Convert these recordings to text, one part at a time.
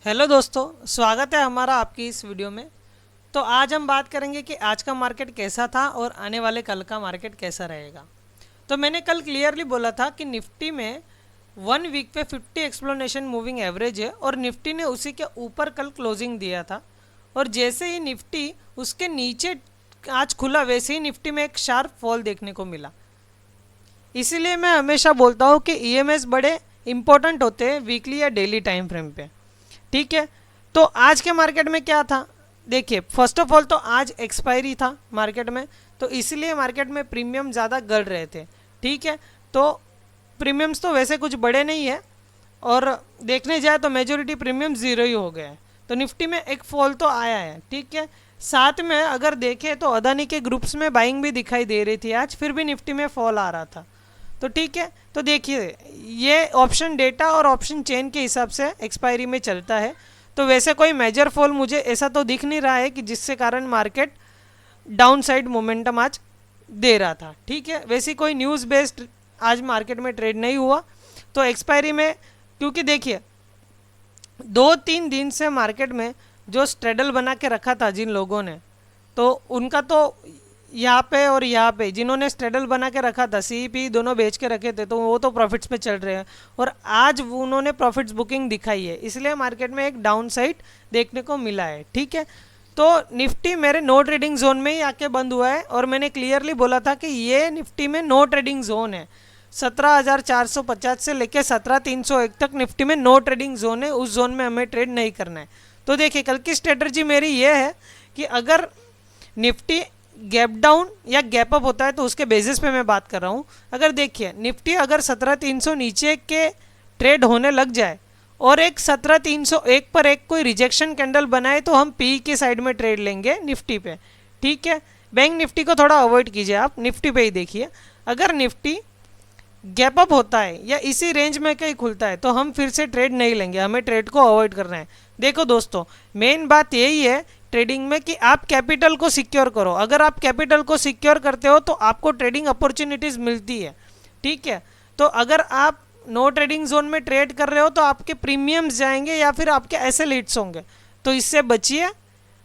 Hello दोस्तों, स्वागत है हमारा आपकी इस वीडियो में। तो आज हम बात करेंगे कि आज का मार्केट कैसा था और आने वाले कल का मार्केट कैसा रहेगा। तो मैंने कल क्लियरली बोला था कि निफ्टी में 1 वीक पे 50 एक्सप्लेनेशन मूविंग एवरेज है और निफ्टी ने उसी के ऊपर कल क्लोजिंग दिया था। और जैसे ही निफ्टी उसके नीचे आज खुला, वैसे ही निफ्टी में एक शार्प फॉल देखने को मिला। इसीलिए मैं हमेशा बोलता हूँ कि ईएमएस बड़े इंपॉर्टेंट होते हैं वीकली या डेली टाइम फ्रेम पे। ठीक है, तो आज के मार्केट में क्या था देखिए। फर्स्ट ऑफ ऑल तो आज एक्सपायरी था मार्केट में, तो इसलिए मार्केट में प्रीमियम ज़्यादा गड़ रहे थे। ठीक है, तो प्रीमियम्स तो वैसे कुछ बड़े नहीं है और देखने जाए तो मेजोरिटी प्रीमियम ज़ीरो ही हो गए हैं। तो निफ्टी में एक फॉल तो आया है। ठीक है, साथ में अगर देखें तो अदानी के ग्रुप्स में बाइंग भी दिखाई दे रही थी आज, फिर भी निफ्टी में फॉल आ रहा था। तो ठीक है, तो देखिए ये ऑप्शन डेटा और ऑप्शन चेन के हिसाब से एक्सपायरी में चलता है। तो वैसे कोई मेजर फॉल मुझे ऐसा तो दिख नहीं रहा है कि जिससे कारण मार्केट डाउन साइड मोमेंटम आज दे रहा था। ठीक है, वैसी कोई न्यूज़ बेस्ड आज मार्केट में ट्रेड नहीं हुआ। तो एक्सपायरी में, क्योंकि देखिए 2-3 दिन से मार्केट में जो स्ट्रेडल बना के रखा था जिन लोगों ने, तो उनका तो यहाँ पे और यहाँ पे जिन्होंने स्ट्रेडल बना के रखा था, सीईपी दोनों बेच के रखे थे, तो वो तो प्रॉफिट्स में चल रहे हैं और आज उन्होंने प्रॉफिट्स बुकिंग दिखाई है, इसलिए मार्केट में एक डाउन साइड देखने को मिला है। ठीक है, तो निफ्टी मेरे नो ट्रेडिंग जोन में ही आके बंद हुआ है और मैंने क्लियरली बोला था कि ये निफ्टी में नो ट्रेडिंग जोन है। 17,450 से लेकर 17,301 तक निफ्टी में नो ट्रेडिंग जोन है, उस जोन में हमें ट्रेड नहीं करना है। तो देखिए कल की स्ट्रेटजी मेरी ये है कि अगर निफ्टी गैप डाउन या गैप अप होता है तो उसके बेसिस पे मैं बात कर रहा हूँ। अगर देखिए निफ्टी अगर 17,300 नीचे के ट्रेड होने लग जाए और एक 17,301 पर एक कोई रिजेक्शन कैंडल बनाए तो हम पी के साइड में ट्रेड लेंगे निफ्टी पे। ठीक है, बैंक निफ्टी को थोड़ा अवॉइड कीजिए, आप निफ्टी पे ही देखिए। अगर निफ्टी गैप अप होता है या इसी रेंज में कहीं खुलता है तो हम फिर से ट्रेड नहीं लेंगे, हमें ट्रेड को अवॉइड करना है। देखो दोस्तों, मेन बात यही है ट्रेडिंग में कि आप कैपिटल को सिक्योर करो। अगर आप कैपिटल को सिक्योर करते हो तो आपको ट्रेडिंग अपॉर्चुनिटीज़ मिलती है। ठीक है, तो अगर आप नो ट्रेडिंग जोन में ट्रेड कर रहे हो तो आपके प्रीमियम्स जाएंगे या फिर आपके ऐसे लीड्स होंगे, तो इससे बचिए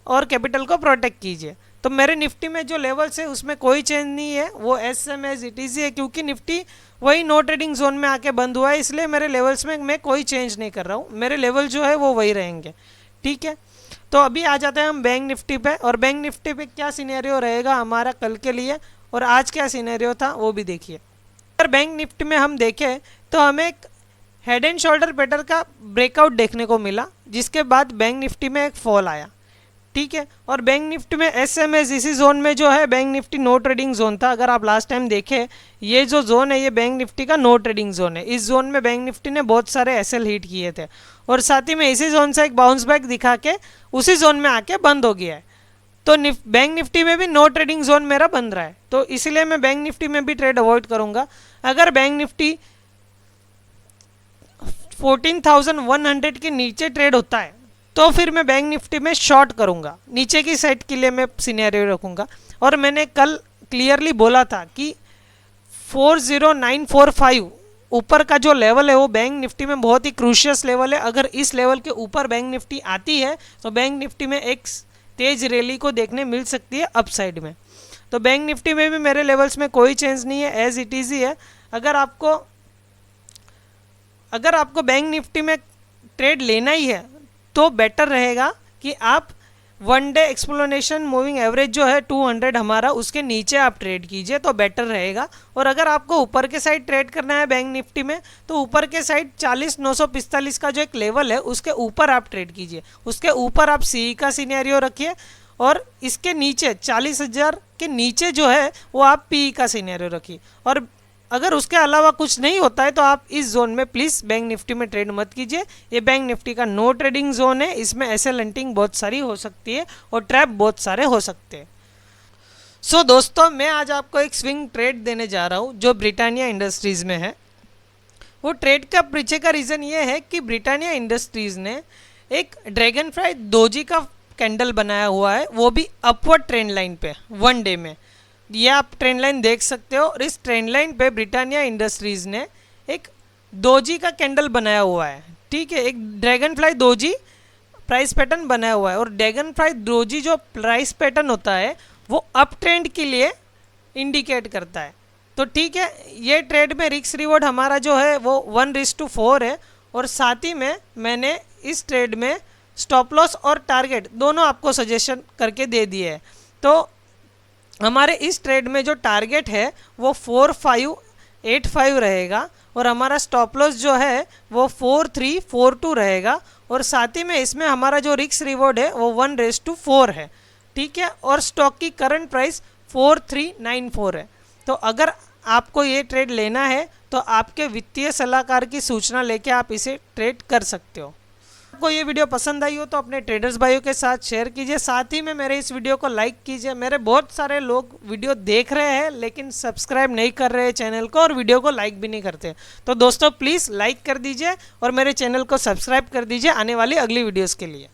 और कैपिटल को प्रोटेक्ट कीजिए। तो मेरे निफ्टी में जो लेवल्स है उसमें कोई चेंज नहीं है, वो S M as it is है, क्योंकि निफ्टी वही नो ट्रेडिंग जोन में आके बंद हुआ है, इसलिए मेरे लेवल्स में मैं कोई चेंज नहीं कर रहा हूँ, मेरे लेवल जो है वो वही रहेंगे। ठीक है, तो अभी आ जाते हैं हम बैंक निफ्टी पे, और बैंक निफ्टी पे क्या सिनेरियो रहेगा हमारा कल के लिए और आज क्या सिनेरियो था वो भी देखिए। अगर बैंक निफ्टी में हम देखें तो हमें एक हेड एंड शोल्डर पैटर्न का ब्रेकआउट देखने को मिला, जिसके बाद बैंक निफ्टी में एक फॉल आया। ठीक है, और बैंक निफ्टी में एस एम एस इसी जोन में जो है bank Nifty no trading zone था। अगर आप लास्ट टाइम देखें ये जो जोन है ये बैंक निफ्टी का नो ट्रेडिंग जोन है। इस जोन में बैंक निफ्टी ने बहुत सारे एसएल हिट किए थे और साथ ही में इसी जोन से एक बाउंस बैक दिखा के उसी जोन में आके बंद हो गया है। तो बैंक निफ्टी में भी नो ट्रेडिंग जोन मेरा बन रहा है, तो इसलिए मैं बैंक निफ्टी में भी ट्रेड अवॉइड करूंगा। अगर बैंक निफ्टी 14,100 के नीचे ट्रेड होता है तो फिर मैं बैंक निफ्टी में शॉर्ट करूंगा, नीचे की साइड के लिए मैं सिनेरियो रखूंगा। और मैंने कल क्लियरली बोला था कि 40945 ऊपर का जो लेवल है वो बैंक निफ्टी में बहुत ही क्रूशियस लेवल है। अगर इस लेवल के ऊपर बैंक निफ्टी आती है तो बैंक निफ्टी में एक तेज रैली को देखने मिल सकती है अपसाइड में। तो बैंक निफ्टी में भी मेरे लेवल्स में कोई चेंज नहीं है, एज इट इज़ ही है। अगर आपको बैंक निफ्टी में ट्रेड लेना ही है तो बेटर रहेगा कि आप 1 डे एक्सप्लेनेशन मूविंग एवरेज जो है 200 हमारा, उसके नीचे आप ट्रेड कीजिए तो बेटर रहेगा। और अगर आपको ऊपर के साइड ट्रेड करना है बैंक निफ्टी में तो ऊपर के साइड 40,945 का जो एक लेवल है उसके ऊपर आप ट्रेड कीजिए, उसके ऊपर आप सी का सिनेरियो रखिए और इसके नीचे 40,000 के नीचे जो है वो आप पी का सिनेरियो रखिए। और अगर उसके अलावा कुछ नहीं होता है तो आप इस जोन में प्लीज़ बैंक निफ्टी में ट्रेड मत कीजिए। ये बैंक निफ्टी का नो ट्रेडिंग जोन है, इसमें ऐसे लंटिंग बहुत सारी हो सकती है और ट्रैप बहुत सारे हो सकते हैं। सो दोस्तों, मैं आज आपको एक स्विंग ट्रेड देने जा रहा हूँ जो ब्रिटानिया इंडस्ट्रीज़ में है। वो ट्रेड का पीछे का रीज़न ये है कि ब्रिटानिया इंडस्ट्रीज़ ने एक ड्रैगन फ्लाई दोजी का कैंडल बनाया हुआ है, वो भी अपवर्ड ट्रेंड लाइन पे 1 डे में। ये आप ट्रेंड लाइन देख सकते हो और इस ट्रेंड लाइन पे ब्रिटानिया इंडस्ट्रीज़ ने एक दोजी का कैंडल बनाया हुआ है। ठीक है, एक dragon fly doji price pattern बनाया हुआ है और ड्रैगन फ्लाई डोजी जो प्राइस पैटर्न होता है वो अप ट्रेंड के लिए इंडिकेट करता है। तो ठीक है, ये ट्रेड में रिस्क रिवॉर्ड हमारा जो है वो 1:4 है और साथ ही में मैंने इस ट्रेड में स्टॉप लॉस और टारगेट दोनों आपको सजेशन करके दे दिए है। तो हमारे इस ट्रेड में जो टारगेट है वो 4585 रहेगा और हमारा स्टॉप लॉस जो है वो 4342 रहेगा और साथ ही में इसमें हमारा जो रिस्क रिवॉर्ड है वो 1:4 है। ठीक है, और स्टॉक की करंट प्राइस 4394 है। तो अगर आपको ये ट्रेड लेना है तो आपके वित्तीय सलाहकार की सूचना लेके आप इसे ट्रेड कर सकते हो। आपको ये वीडियो पसंद आई हो तो अपने ट्रेडर्स भाइयों के साथ शेयर कीजिए, साथ ही में मेरे इस वीडियो को लाइक कीजिए। मेरे बहुत सारे लोग वीडियो देख रहे हैं लेकिन सब्सक्राइब नहीं कर रहे हैं चैनल को और वीडियो को लाइक भी नहीं करते। तो दोस्तों प्लीज़ लाइक कर दीजिए और मेरे चैनल को सब्सक्राइब कर दीजिए आने वाली अगली वीडियोज़ के लिए।